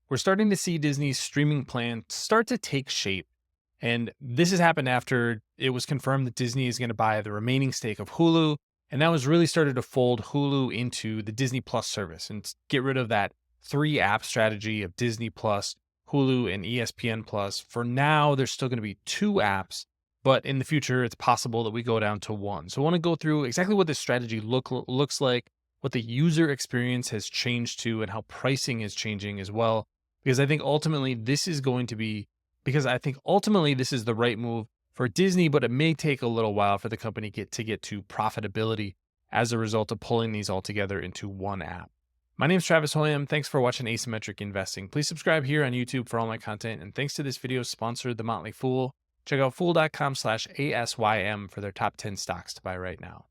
we're starting to see Disney's streaming plan start to take shape. And this has happened after it was confirmed that Disney is going to buy the remaining stake of Hulu. And that was really started to fold Hulu into the Disney Plus service and get rid of that three app strategy of Disney Plus, Hulu, and ESPN Plus. For now, there's still going to be two apps, but in the future, it's possible that we go down to one. So I want to go through exactly what this strategy looks like, what the user experience has changed to, and how pricing is changing as well. Because I think ultimately this is going to be, because I think ultimately this is the right move for Disney, but it may take a little while for the company to get to profitability as a result of pulling these all together into one app. My name is Travis Hoium. Thanks for watching Asymmetric Investing. Please subscribe here on YouTube for all my content. And thanks to this video's sponsor, The Motley Fool. Check out fool.com/ASYM for their top 10 stocks to buy right now.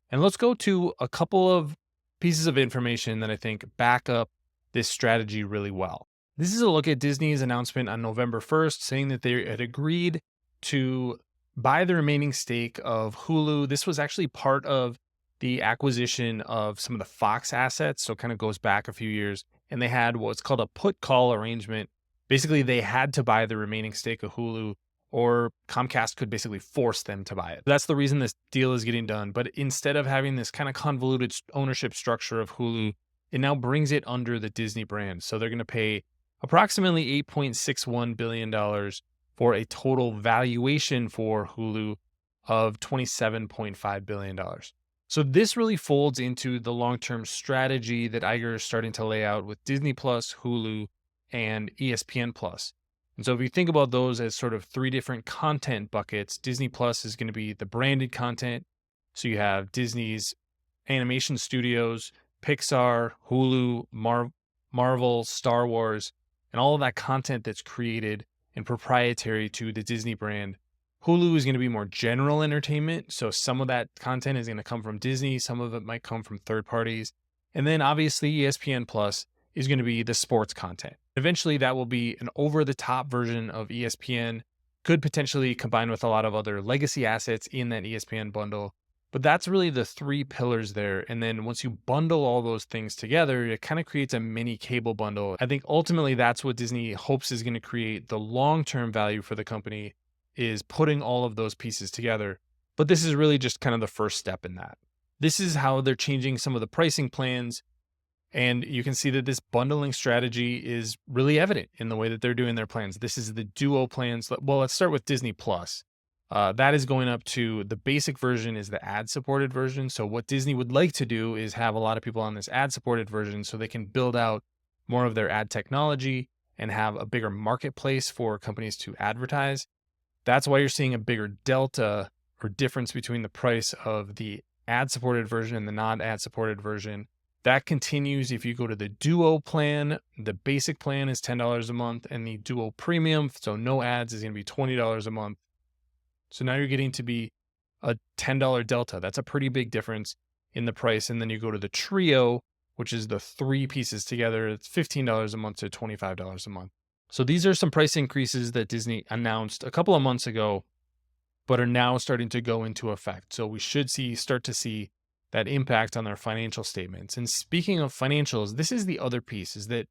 And let's go to a couple of pieces of information that I think back up this strategy really well. This is a look at Disney's announcement on November 1st, saying that they had agreed to buy the remaining stake of Hulu. This was actually part of the acquisition of some of the Fox assets, so it kind of goes back a few years. And they had what's called a put-call arrangement. Basically, they had to buy the remaining stake of Hulu, or Comcast could basically force them to buy it. That's the reason this deal is getting done. But instead of having this kind of convoluted ownership structure of Hulu, it now brings it under the Disney brand. So they're going to pay approximately $8.61 billion for a total valuation for Hulu of $27.5 billion. So this really folds into the long-term strategy that Iger is starting to lay out with Disney Plus, Hulu, and ESPN Plus. And so if you think about those as sort of three different content buckets, Disney Plus is going to be the branded content. So you have Disney's animation studios, Pixar, Hulu, Marvel, Star Wars, and all of that content that's created and proprietary to the Disney brand. Hulu is going to be more general entertainment. So some of that content is going to come from Disney. Some of it might come from third parties. And then obviously ESPN Plus is going to be the sports content. Eventually that will be an over-the-top version of ESPN, could potentially combine with a lot of other legacy assets in that ESPN bundle. But that's really the three pillars there. And then once you bundle all those things together, it kind of creates a mini cable bundle. I think ultimately that's what Disney hopes is going to create the long-term value for the company, is putting all of those pieces together. But this is really just kind of the first step in that. This is how they're changing some of the pricing plans. And you can see that this bundling strategy is really evident in the way that they're doing their plans. This is the duo plans. Well, let's start with Disney Plus. That is going up to, the basic version is the ad-supported version. So what Disney would like to do is have a lot of people on this ad-supported version so they can build out more of their ad technology and have a bigger marketplace for companies to advertise. That's why you're seeing a bigger delta or difference between the price of the ad-supported version and the non-ad-supported version. That continues if you go to the Duo plan. The basic plan is $10 a month, and the Duo Premium, so no ads, is going to be $20 a month. So now you're getting to be a $10 delta. That's a pretty big difference in the price. And then you go to the Trio, which is the three pieces together. It's $15 a month to $25 a month. So these are some price increases that Disney announced a couple of months ago, but are now starting to go into effect. So we should start to see that impact on their financial statements. And speaking of financials, this is the other piece, is that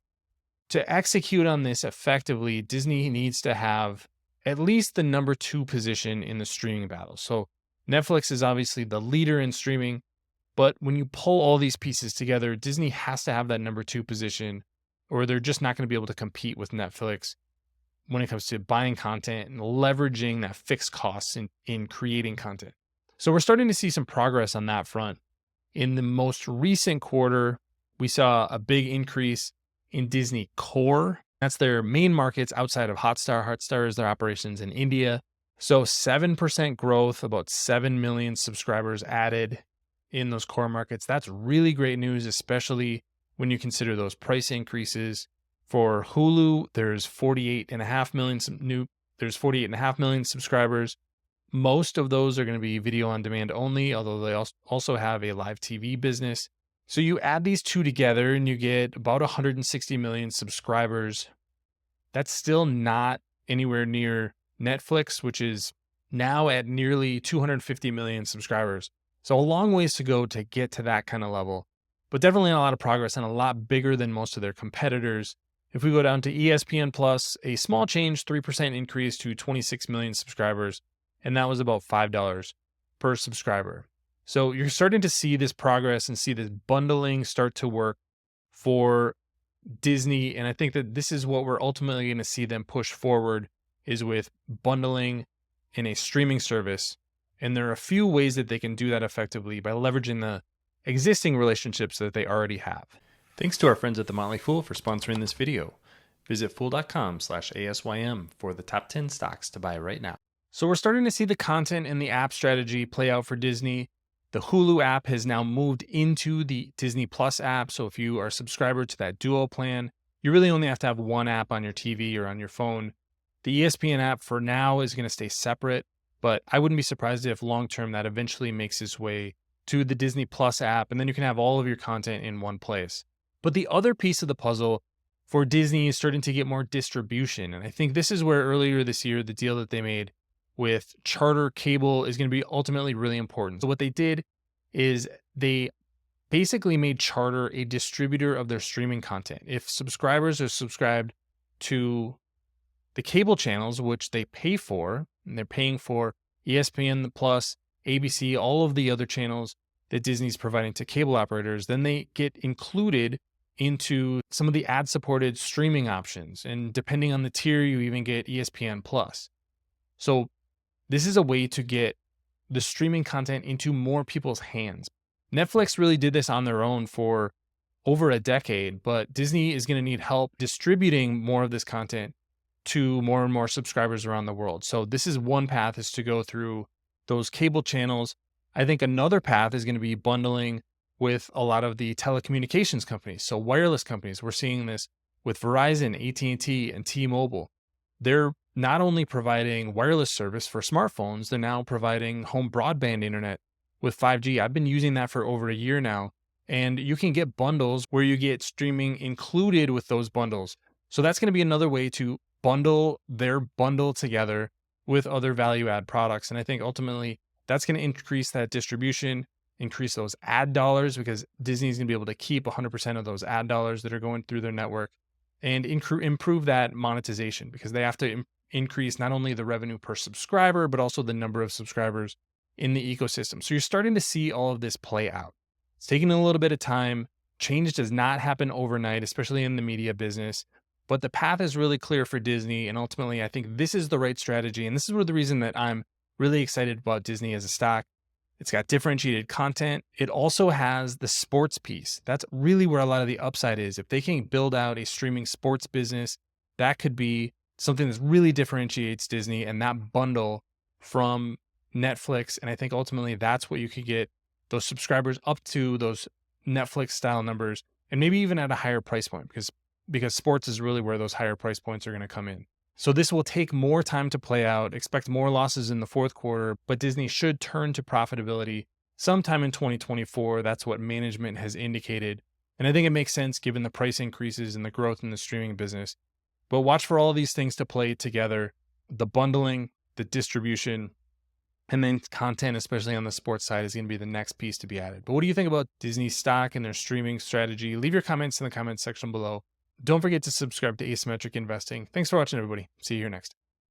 to execute on this effectively, Disney needs to have at least the number 2 position in the streaming battle. So Netflix is obviously the leader in streaming, but when you pull all these pieces together, Disney has to have that number 2 position, or they're just not going to be able to compete with Netflix when it comes to buying content and leveraging that fixed costs in creating content. So we're starting to see some progress on that front. In the most recent quarter, we saw a big increase in Disney Core. That's their main markets outside of Hotstar. Hotstar is their operations in India. So 7% growth, about 7 million subscribers added in those core markets. That's really great news, especially when you consider those price increases. For Hulu, there's 48.5 million subscribers. Most of those are going to be video on demand only, although they also have a live TV business. So you add these two together and you get about 160 million subscribers. That's still not anywhere near Netflix, which is now at nearly 250 million subscribers. So a long ways to go to get to that kind of level, but definitely a lot of progress and a lot bigger than most of their competitors. If we go down to ESPN Plus, a small change, 3% increase to 26 million subscribers, and that was about $5 per subscriber. So you're starting to see this progress and see this bundling start to work for Disney. And I think that this is what we're ultimately going to see them push forward is with bundling in a streaming service. And there are a few ways that they can do that effectively by leveraging the existing relationships that they already have. Thanks to our friends at The Motley Fool for sponsoring this video. Visit fool.com/ASYM for the top 10 stocks to buy right now. So we're starting to see the content and the app strategy play out for Disney. The Hulu app has now moved into the Disney Plus app. So if you are a subscriber to that duo plan, you really only have to have one app on your TV or on your phone. The ESPN app for now is going to stay separate, but I wouldn't be surprised if long-term that eventually makes its way to the Disney Plus app, and then you can have all of your content in one place. But the other piece of the puzzle for Disney is starting to get more distribution. And I think this is where earlier this year, the deal that they made with Charter Cable is going to be ultimately really important. So what they did is they basically made Charter a distributor of their streaming content. If subscribers are subscribed to the cable channels, which they pay for, and they're paying for ESPN Plus, ABC, all of the other channels that Disney's providing to cable operators, then they get included into some of the ad-supported streaming options. And depending on the tier, you even get ESPN Plus. So this is a way to get the streaming content into more people's hands. Netflix really did this on their own for over a decade, but Disney is going to need help distributing more of this content to more and more subscribers around the world. So this is one path, is to go through those cable channels. I think another path is going to be bundling with a lot of the telecommunications companies. So wireless companies, we're seeing this with Verizon, AT&T, and T-Mobile. They're not only providing wireless service for smartphones, they're now providing home broadband internet with 5G. I've been using that for over a year now, and you can get bundles where you get streaming included with those bundles. So that's going to be another way to bundle their bundle together with other value add products. And I think ultimately that's going to increase that distribution, increase those ad dollars, because Disney's going to be able to keep 100% of those ad dollars that are going through their network, and improve that monetization, because they have to increase not only the revenue per subscriber, but also the number of subscribers in the ecosystem. So you're starting to see all of this play out. It's taking a little bit of time. Change does not happen overnight, especially in the media business, but the path is really clear for Disney. And ultimately, I think this is the right strategy. And this is the reason that I'm really excited about Disney as a stock. It's got differentiated content. It also has the sports piece. That's really where a lot of the upside is. If they can build out a streaming sports business, that could be something that really differentiates Disney and that bundle from Netflix. And I think ultimately that's what you could get those subscribers up to, those Netflix style numbers, and maybe even at a higher price point, because sports is really where those higher price points are going to come in. So this will take more time to play out. Expect more losses in the fourth quarter, but Disney should turn to profitability sometime in 2024. That's what management has indicated. And I think it makes sense given the price increases and the growth in the streaming business. But watch for all of these things to play together: the bundling, the distribution, and then content, especially on the sports side, is going to be the next piece to be added. But what do you think about Disney's stock and their streaming strategy? Leave your comments in the comments section below. Don't forget to subscribe to Asymmetric Investing. Thanks for watching, everybody. See you here next.